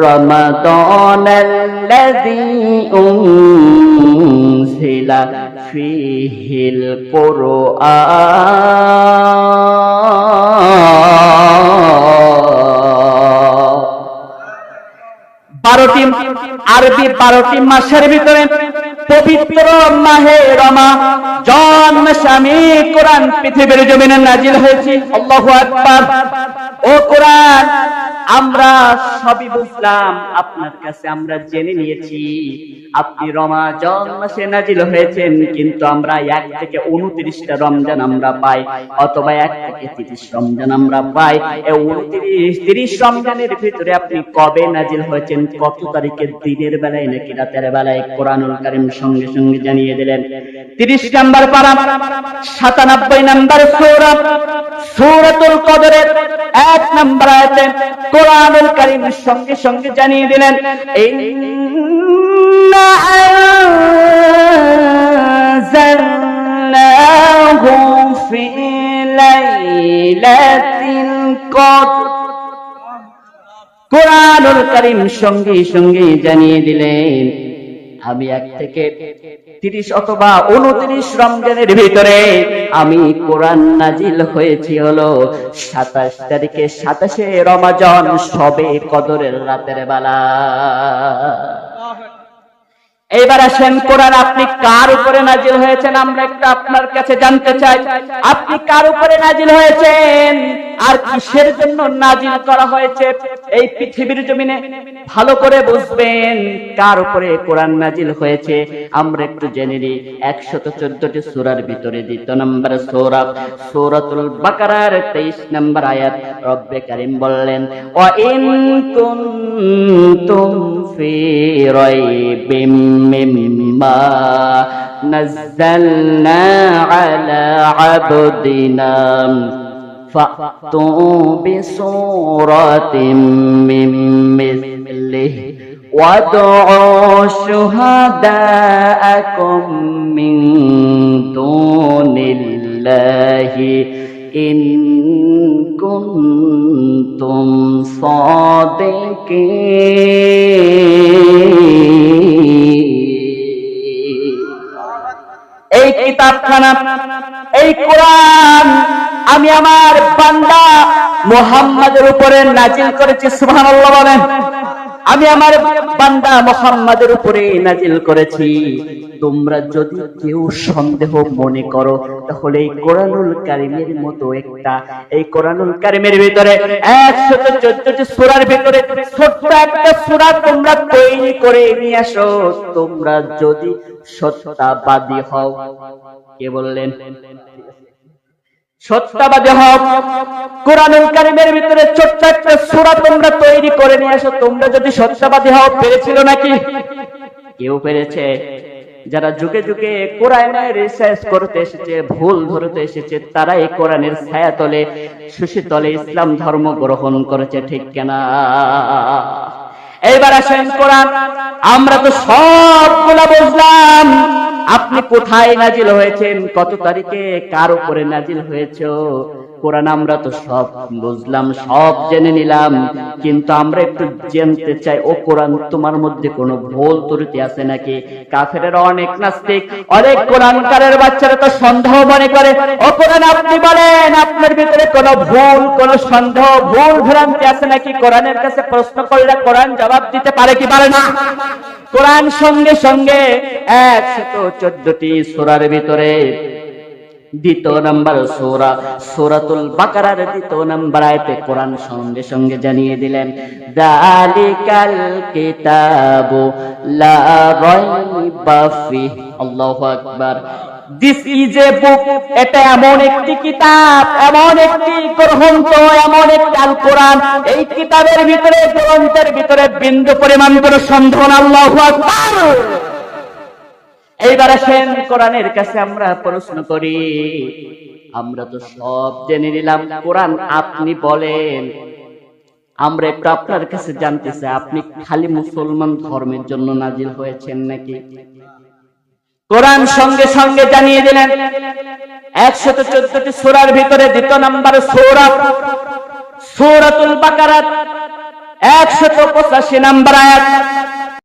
رمضان الذي أنزل فيه القرآن 12টি আরবি 12টি মাসের ভিতরে পবিত্র মাহে রমজান মাসে আমি কোরআন পৃথিবীর জমিনে নাজিল হয়েছে। আল্লাহু আকবার। ও কোরআন, আমরা সবই বুঝলাম, আপনার কাছে আমরা জেনে নিয়েছি আপনি রমজান মাসে নাজিল হয়েছেন, কিন্তু আমরা 1 থেকে 29টা রমজান আমরা পাই, অথবা 1 থেকে 30 রমজান আমরা পাই। এই 29-30 রমজানের ভিতরে আপনি কবে নাজিল হয়েছেন, কত তারিখের, দিনের বেলায় নাকি রাতের বেলায়? কোরআনুল কারীম সঙ্গে সঙ্গে জানিয়ে দিলেন। 30 নম্বর পারা 97 নম্বর সূরা সূরাতুল কদরের 1 নম্বর আয়াতে কোরআনুল কারীম সঙ্গে সঙ্গে জানিয়ে দিলেন, ইন্না আনজালনাহু ফি লাইলাতিল কদর। কোরআনুল কারীম সঙ্গে সঙ্গে জানিয়ে দিলেন আমি 1 থেকে 30 অথবা 29 রমজানের ভিতরে আমি কোরআন নাজিল হয়েছি হলো 27 তারিখে, 27শে রমজান, সবে কদরের রাতের বেলা। এইবার আসেন, কোরআন আপনি কার উপরে নাজিল হয়েছেন আমরা একটু আপনার কাছে জানতে চাই। আপনি কার উপরে নাজিল হয়েছেন আর কিসের জন্য নাজিল করা হয়েছে এই পৃথিবীর জমিনে ভালো করে বুঝবেন কার উপরে কোরআন নাজিল হয়েছে। আমরা একটু জেনে নিই। 114টি সূরার ভিতরে 2 নম্বর সূরা সূরাতুল বাকারার 23 নম্বর আয়াত রব্বে কারীম বললেন, ওয়া ইন কুনতুম ফি রাইবিম মিম্মা নাযালনা আলা আবদিনা فأتوا بسورة من مثله وادعوا شهداءكم من دون الله إن كنتم صادقين। এই কিতাবখানা, এই কোরআন আমি আমার বান্দা মুহাম্মাদের উপরে নাজিল করেছি। সুবহানাল্লাহ বলেন। আমি আমার বান্দা মুহাম্মাদের উপরে নাজিল করেছি। তোমরা যদি কেউ সন্দেহ মনে করো তাহলে এই কোরআনুল কারীমের মতো এই কোরআনুল কারীমের ভিতরে 114টি সূরার ভিতরে ছোট্ট একটা সূরা তোমরা তৈরি করে নিয়ে আসো, তোমরা যদি সত্যবাদী হও। কে বললেন? সত্যবাদী হও। কোরআনুল কারীমের ভিতরে ছোট্ট একটা সূরা তোমরা তৈরি করে নিয়ে আসো, তোমরা যদি সত্যবাদী হও। পেরেছিল নাকি? কেউ পেরেছে? যারা যুগে যুগে কোরআনের রিসার্চ করতে এসেছে, ভুল ধরতে এসেছে, তারা এই কোরআনের ছায়াতলে, সুশীতলে ইসলাম ধর্ম গ্রহণ করেছে। ঠিক কিনা? এইবার আসেন কোরআন, আমরা তো সবগুলা বুঝলাম। আপনি কোথায় নাজিল হয়েছেন, কত তারিখে, কার উপরে নাজিল হয়েছে, কোরআন আমরা তো সব বুঝলাম, সব জেনে নিলাম, কিন্তু আমরা একটু জানতে চাই, ও কোরআন তোমার মধ্যে কোনো ভুল ত্রুটি আছে নাকি? কাফেরের অনেক নাস্তিক, অনেক কোরআনকারের বাচ্চারা তো সন্দেহ মনে করে। ও কোরআন আপনি বলেন আপনার ভিতরে কোনো ভুল, কোনো সন্দেহ, ভুল ভ্রান্তি আছে নাকি? কোরআনের কাছে প্রশ্ন করলে কোরআন জবাব দিতে পারে কি পারে না? কোরআন সঙ্গে সঙ্গে 114টি সূরার ভিতরে 2 নম্বর সূরা সূরাতুল বাকারার 2 নম্বর আয়াতে কোরআন সঙ্গে সঙ্গে জানিয়ে দিলেন, যালিকাল কিতাবু লা রাইবা ফিহি। আল্লাহু আকবার। দিস ইজ এ বুক, এটা এমন একটি কিতাব, এমন একটি গ্রন্থ, এমন একটি আল কোরআন, এই কিতাবের ভিতরে, গ্রন্থের ভিতরে বিন্দু পরিমাণ কোনো সন্দেহ না। আল্লাহু আকবার। এইবার আসেন কোরআনের কাছে আমরা প্রশ্ন করি। আমরা তো সব জেনে নিলাম, কোরআন আপনি বলেন। আমরা একটু আপনার কাছে জানতে চাই, আপনি খালি মুসলমান ধর্মের জন্য নাজিল হয়েছেন নাকি? কোরআন সঙ্গে সঙ্গে জানিয়ে দিলেন 114টি সূরার ভিতরে 2 নম্বর সূরা সূরাতুল বাকারা 185 নম্বর আয়াত।